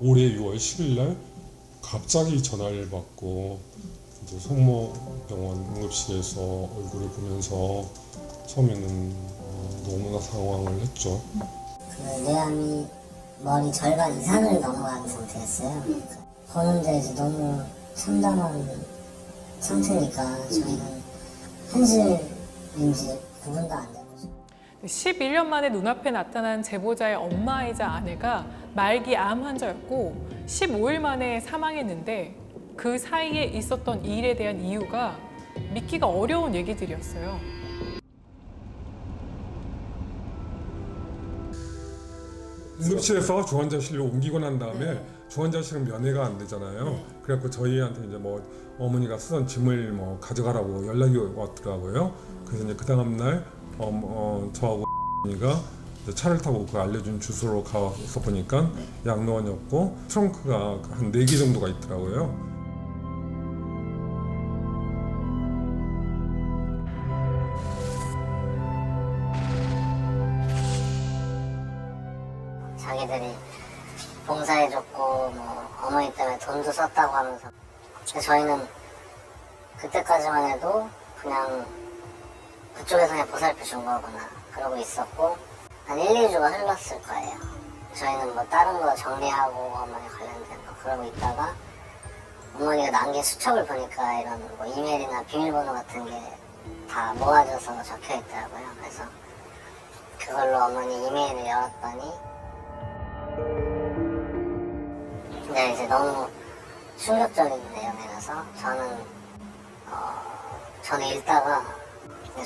올해 6월 10일 날 갑자기 전화를 받고 이제 성모병원 응급실에서 얼굴을 보면서 처음에는 너무나 당황을 했죠. 그 뇌암이 머리 절반 이상을 넘어간 상태였어요. 보는데 이제 너무 참담한 상태니까 저희는 현실인지 구분도 안 되고. 11년 만에 눈앞에 나타난 제보자의 엄마이자 아내가 말기 암 환자였고 15일 만에 사망했는데 그 사이에 있었던 일에 대한 이유가 믿기가 어려운 얘기들이었어요. 응급실에서 중환자실로 옮기고 난 다음에 중환자실은 면회가 안 되잖아요. 그래갖고 저희한테 이제 뭐 어머니가 쓰던 짐을 뭐 가져가라고 연락이 왔더라고요. 그래서 이제 그 다음 날 저하고 어머니가 차를 타고 그 알려준 주소로 가서 보니까 양로원이었고 트렁크가 한 4개 정도가 있더라고요. 자기들이 봉사해줬고 뭐 어머니 때문에 돈도 썼다고 하면서 저희는 그때까지만 해도 그냥 그쪽에서 그냥 보살펴 준 거구나 그러고 있었고 한 1, 2주가 흘렀을 거예요. 저희는 뭐 다른 거 정리하고 어머니 관련된 거 그러고 있다가 어머니가 남긴 수첩을 보니까 이런 뭐 이메일이나 비밀번호 같은 게 다 모아져서 적혀 있더라고요. 그래서 그걸로 어머니 이메일을 열었더니 근데 이제 너무 충격적인 내용이라서 저는 읽다가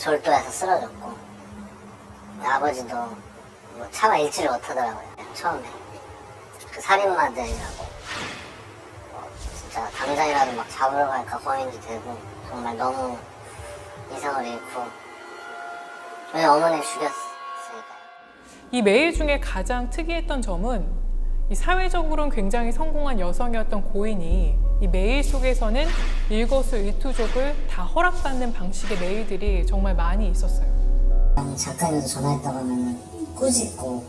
졸도해서 쓰러졌고 아버지도 뭐 차마 읽지를 못하더라고요. 처음에 그 살인마들이라고 진짜 당장이라도 막 잡으러 갈까 고민이 되고 정말 너무 이상을 잃고 왜 어머니를 죽였으니까요. 이 메일 중에 가장 특이했던 점은 이 사회적으로는 굉장히 성공한 여성이었던 고인이 이 메일 속에서는 일거수일투족을 다 허락받는 방식의 메일들이 정말 많이 있었어요. 작가님도 전화했다고 하면 꾸짖고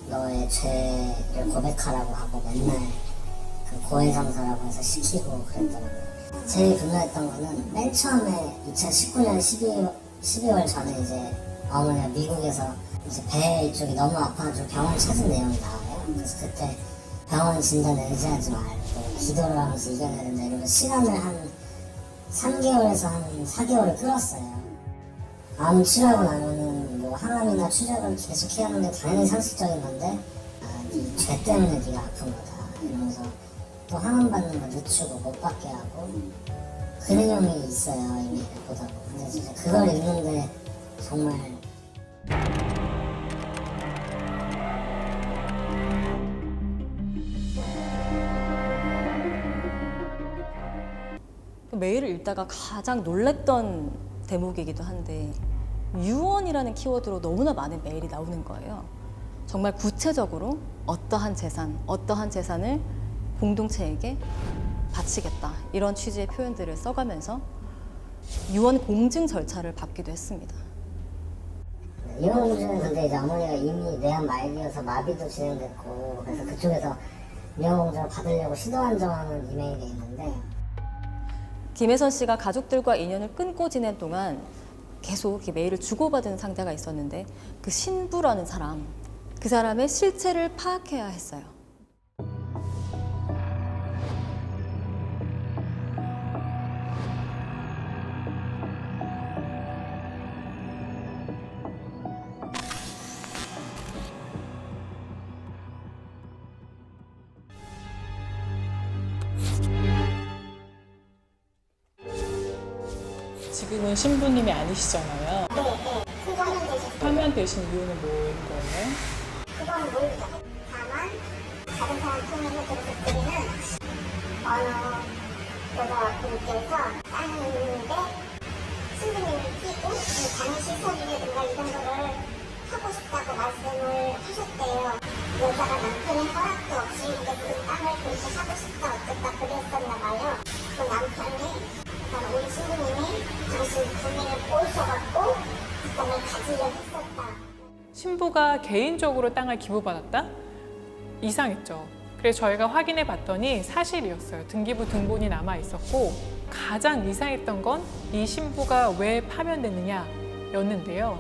너의 죄를 고백하라고 하고 맨날 그 고해성사라고 해서 시키고 그랬더라고요. 제일 분노했던 거는 맨 처음에 2019년 12월 전에 이제 어머니가 미국에서 이제 배 이쪽이 너무 아파가지고 병원 찾은 내용이 나와요. 그래서 그때 병원 진단에 의지하지 말고 기도를 하면서 이겨내야 된다 이러면서 시간을 한 3개월에서 한 4개월을 끌었어요. 암 치료하고 나면은 뭐 항암이나 추적을 계속 해야 하는데 당연히 상식적인 건데 네 죄 때문에 네가 아픈 거다 이러면서 또 항암 받는 거 늦추고 못 받게 하고 그 내용이 있어요. 이메일을 보다 보면. 근데 진짜 그걸 읽는데 정말 메일을 읽다가 가장 놀랬던 대목이기도 한데 유언이라는 키워드로 너무나 많은 메일이 나오는 거예요. 정말 구체적으로 어떠한 재산을 공동체에게 바치겠다 이런 취지의 표현들을 써가면서 유언 공증 절차를 밟기도 했습니다. 유언 공증은 근데 이제 어머니가 이미 뇌암 말기여서 마비도 진행됐고 그래서 그쪽에서 유언 공증을 받으려고 시도한 점은 이메일에 있는데 김혜선 씨가 가족들과 인연을 끊고 지낸 동안 계속 메일을 주고받은 상대가 있었는데 그 신부라는 사람, 그 사람의 실체를 파악해야 했어요. 지금은 신부님이 아니시잖아요. 파면 되신 이유는 뭐인 거예요? 그건 모르죠. 다만 다른 사람 통해서 들은 어느 여자분께서 땅을 있는데 신부님을 끼고 장애 시설이라든가 이런 거를 하고 싶다고 말씀을 하셨대요. 여자가 남편의 허락도 없이 이제 그 땅을 그렇게 하고 싶다 어쨌다 그랬었나 봐요. 그 남편이 우리 신부님이 당신 부인을 꼬셔갖고 그 땅을 가지려 했었다. 신부가 개인적으로 땅을 기부받았다? 이상했죠. 그래서 저희가 확인해 봤더니 사실이었어요. 등기부 등본이 남아 있었고 가장 이상했던 건 이 신부가 왜 파면됐느냐였는데요.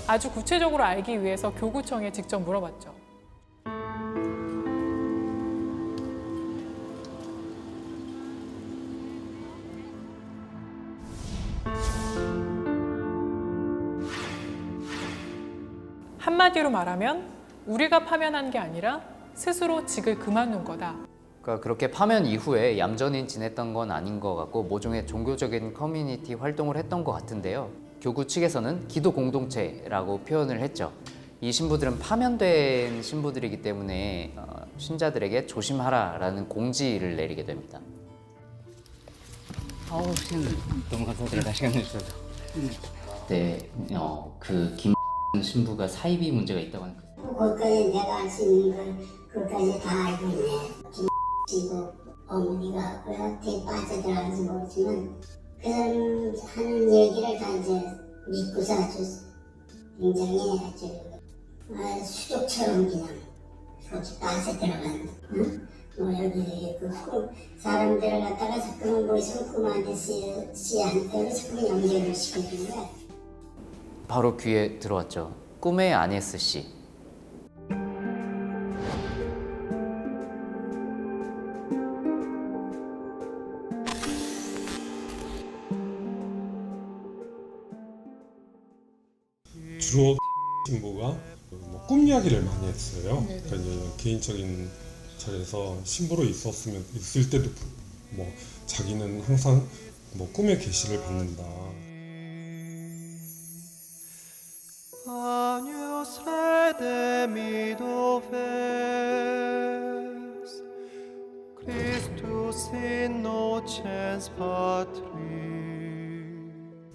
아주 구체적으로 알기 위해서 교구청에 직접 물어봤죠. 한마디로 말하면 우리가 파면한 게 아니라 스스로 직을 그만둔 거다. 그러니까 그렇게 파면 이후에 얌전히 지냈던 건 아닌 것 같고 모종의 종교적인 커뮤니티 활동을 했던 것 같은데요. 교구 측에서는 기도 공동체라고 표현을 했죠. 이 신부들은 파면된 신부들이기 때문에 신자들에게 조심하라라는 공지를 내리게 됩니다. 아우 신부 너무 감사드립니다. 시간 내주셔서. 네, 그 김 신부가 사이비 문제가 있다고 하는 거기까지 내가 알 수 있는 걸 그것까지 다 알고 있네. 김씨고 어머니가 왜 어떻게 빠져들어가는지 모르지만 그 사람 하는 얘기를 다 이제 믿고서 아주 굉장히 아주 수족처럼 그냥 거기 빠져들어가는 응? 뭐 여기 그 사람들을 갖다가 자꾸만 뭐 있으면 꿈한테 씨한테 자꾸 연결을 시켜주는 거야. 바로 귀에 들어왔죠. 꿈의 아네스 씨. 주로 신부가 꿈 이야기를 많이 했어요. 그러니까 이제 개인적인 자리에서 신부로 있을 때도 뭐 자기는 항상 뭐 꿈의 계시를 받는다. Agnus redemido ves, Christus innocens patri.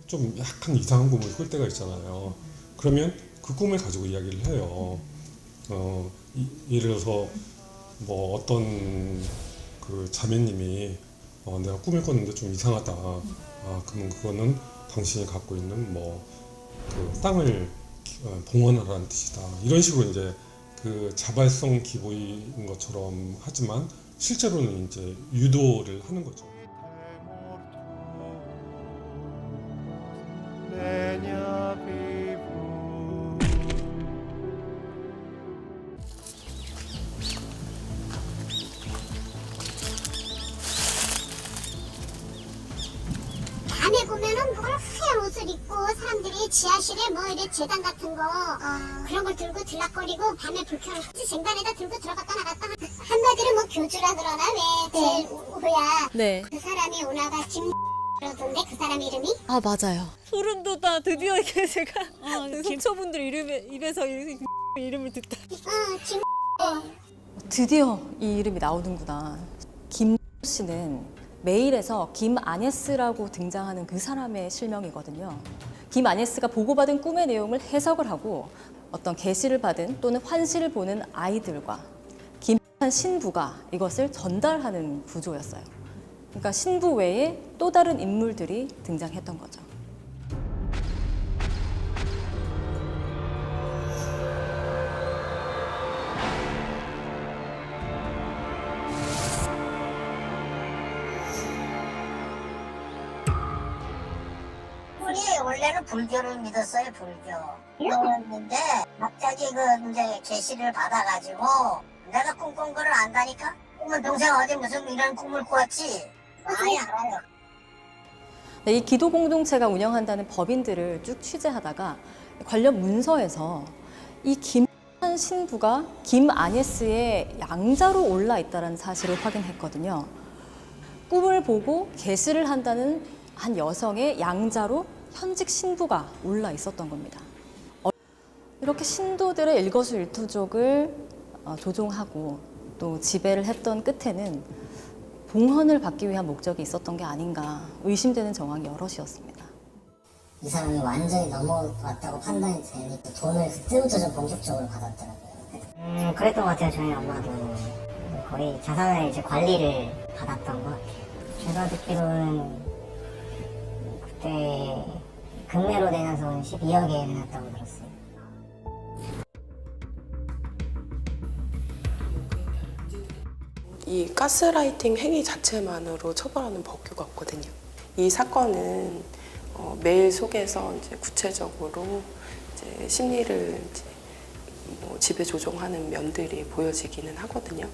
좀 약간 이상한 꿈을 꿀 때가 있잖아요. 그러면 그 꿈을 가지고 이야기를 해요. 예를 들어서 뭐 어떤 그 자매님이 내가 꿈을 꿨는데 좀 이상하다. 그러면 그거는 당신이 갖고 있는 뭐 그 땅을 봉헌하라는 뜻이다. 이런 식으로 이제 그 자발성 기보인 것처럼 하지만 실제로는 이제 유도를 하는 거죠. Legna vivus. 밤에 보면은 누가 하얀 옷을 입고 사람들이 지하실에 뭐 이래 재단 같은 거 그런 걸 들고 들락거리고 밤에 불 켜놓고 쟁반에다 들고 들어갔다 나갔다 한마디로 뭐 교주라 그러나 왜 제일 우야 네. 그 사람이 오나가 그러던데 그 사람 이름이? 아 맞아요. 소름 돋아. 드디어 이렇게 제가 속초분들 입에서 이름을 듣다. 김 드디어 이 이름이 나오는구나. 김 씨는 메일에서 김 아네스라고 등장하는 그 사람의 실명이거든요. 김 아네스가 보고받은 꿈의 내용을 해석을 하고 어떤 계시를 받은 또는 환시를 보는 아이들과 김 신부가 이것을 전달하는 구조였어요. 그러니까 신부 외에 또 다른 인물들이 등장했던 거죠. 우리 원래는 불교를 믿었어요, 불교. 그랬는데 갑자기 그 이제 계시를 받아가지고 내가 꿈꾼 거를 안다니까? 꿈은 평생 어디 무슨 이런 꿈을 꾸었지? 아예 알아요. 네, 이 기도 공동체가 운영한다는 법인들을 쭉 취재하다가 관련 문서에서 이 김 신부가 김 아네스의 양자로 올라 있다는 사실을 확인했거든요. 꿈을 보고 계시를 한다는 한 여성의 양자로 현직 신부가 올라 있었던 겁니다. 이렇게 신도들의 일거수일투족을 조종하고 또 지배를 했던 끝에는 봉헌을 받기 위한 목적이 있었던 게 아닌가 의심되는 정황이 여럿이었습니다. 이 사람이 완전히 넘어왔다고 판단이 되니까 돈을 그때부터 좀 본격적으로 받았더라고요. 그랬던 것 같아요. 저희 엄마도 거의 자산을 이제 관리를 받았던 것 같아요. 제가 듣기로는 그때 금매로 내놔서 12억에 내놨다고 들었어요. 이 가스라이팅 행위 자체만으로 처벌하는 법규가 없거든요. 이 사건은 메일 속에서 이제 구체적으로 이제 심리를 이제 뭐 지배 조종하는 면들이 보여지기는 하거든요.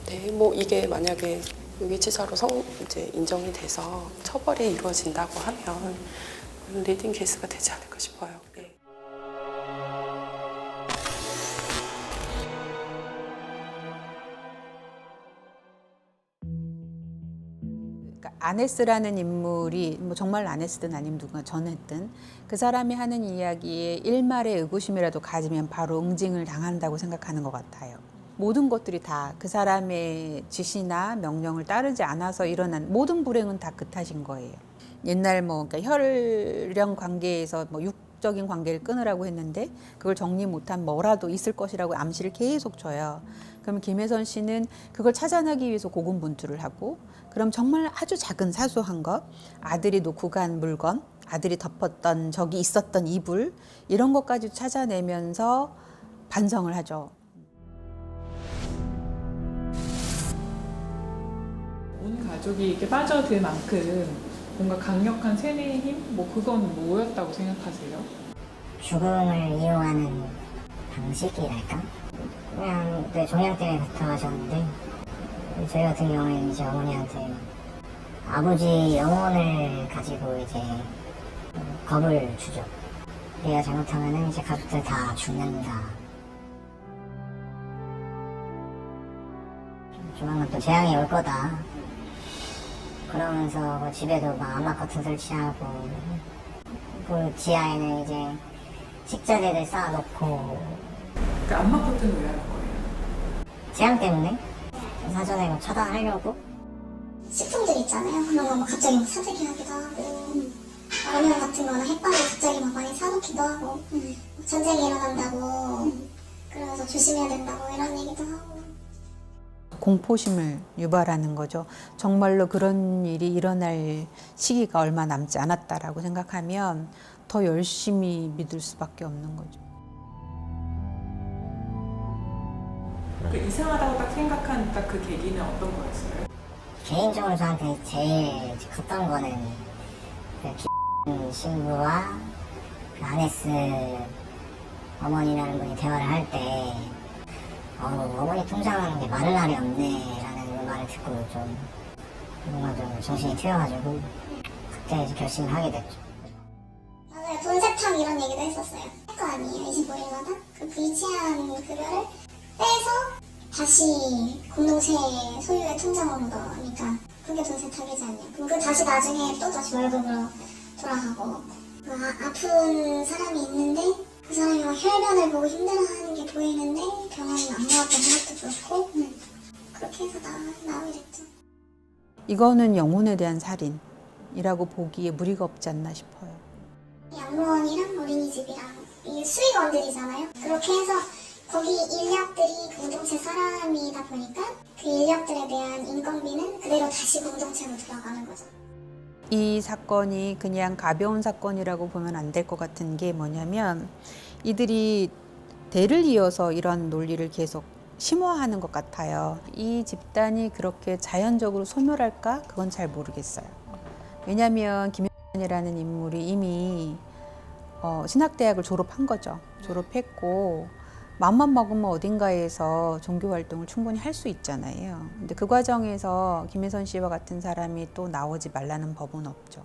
네, 뭐 이게 만약에 유기치사로 이제 인정이 돼서 처벌이 이루어진다고 하면 리딩 케이스가 되지 않을까 싶어요. 네. 그러니까 아네스라는 인물이 뭐 정말 아네스든 아니면 누군가 전했든 그 사람이 하는 이야기에 일말의 의구심이라도 가지면 바로 응징을 당한다고 생각하는 것 같아요. 모든 것들이 다 그 사람의 지시나 명령을 따르지 않아서 일어난 모든 불행은 다 그 탓인 거예요. 옛날 뭐 그러니까 혈연 관계에서 뭐 육적인 관계를 끊으라고 했는데 그걸 정리 못한 뭐라도 있을 것이라고 암시를 계속 줘요. 그럼 김혜선 씨는 그걸 찾아내기 위해서 고군분투를 하고, 그럼 정말 아주 작은 사소한 것, 아들이 놓고 간 물건, 아들이 덮었던 저기 있었던 이불, 이런 것까지 찾아내면서 반성을 하죠. 온 가족이 이렇게 빠져들 만큼 뭔가 강력한 세뇌의 힘? 뭐 그건 뭐였다고 생각하세요? 죽음을 이용하는 방식이랄까? 그냥 종양 때문에 붙어가셨는데 저희 같은 경우에는 이제 어머니한테 아버지 영혼을 가지고 이제 겁을 주죠. 내가 잘못하면은 이제 가족들 다 죽는다. 조만간 또 재앙이 올 거다. 그러면서 뭐 집에도 막 암막 커튼 설치하고 그 지하에는 이제 식자재들 쌓아놓고. 그 암막 커튼을 왜 하는 거예요? 재앙 때문에 사전에 뭐 차단하려고. 식품들 있잖아요. 그런 거 뭐 갑자기 막 사재기 하기도 하고, 라면 같은 거나 햇반을 갑자기 막 많이 사놓기도 하고, 전쟁이 일어난다고, 그러면서 조심해야 된다고 이런 얘기도 하고. 공포심을 유발하는 거죠. 정말로 그런 일이 일어날 시기가 얼마 남지 않았다라고 생각하면 더 열심히 믿을 수밖에 없는 거죠. 그 이상하다고 딱 생각한 딱 그 계기는 어떤 거였어요? 개인적으로 저한테 제일 컸던 거는 그 신부와 그 아네스 어머니라는 분이 대화를 할 때 어머니 통장하는 게 마를 날이 없네 라는 말을 듣고 좀 뭔가 좀 정신이 트여가지고 그때 이제 결심을 하게 됐죠. 맞아요. 돈 세탁 이런 얘기도 했었어요. 할 거 아니에요. 25일마다 그 불치한 급여를 빼서 다시 공동체 소유의 통장으로 넣으니까 그게 돈 세탁이지 않냐. 그럼 그 다시 나중에 또 다시 월급으로 돌아가고, 아픈 사람이 있는데 그 사람이 막 혈변을 보고 힘들어하는 게 보이는데 병원에 안 나왔다는 것도 그렇고, 그렇게 해서 나오게 됐죠. 이거는 영혼에 대한 살인이라고 보기에 무리가 없지 않나 싶어요. 양로원이랑 어린이집이랑 이게 수익원들이잖아요. 그렇게 해서 거기 인력들이 공동체 사람이다 보니까 그 인력들에 대한 인건비는 그대로 다시 공동체로 돌아가는 거죠. 이 사건이 그냥 가벼운 사건이라고 보면 안 될 것 같은 게 뭐냐면 이들이 대를 이어서 이런 논리를 계속 심화하는 것 같아요. 이 집단이 그렇게 자연적으로 소멸할까? 그건 잘 모르겠어요. 왜냐하면 김혜선이라는 인물이 이미 신학대학을 졸업한 거죠. 졸업했고 마음만 먹으면 어딘가에서 종교 활동을 충분히 할 수 있잖아요. 근데 그 과정에서 김혜선 씨와 같은 사람이 또 나오지 말라는 법은 없죠.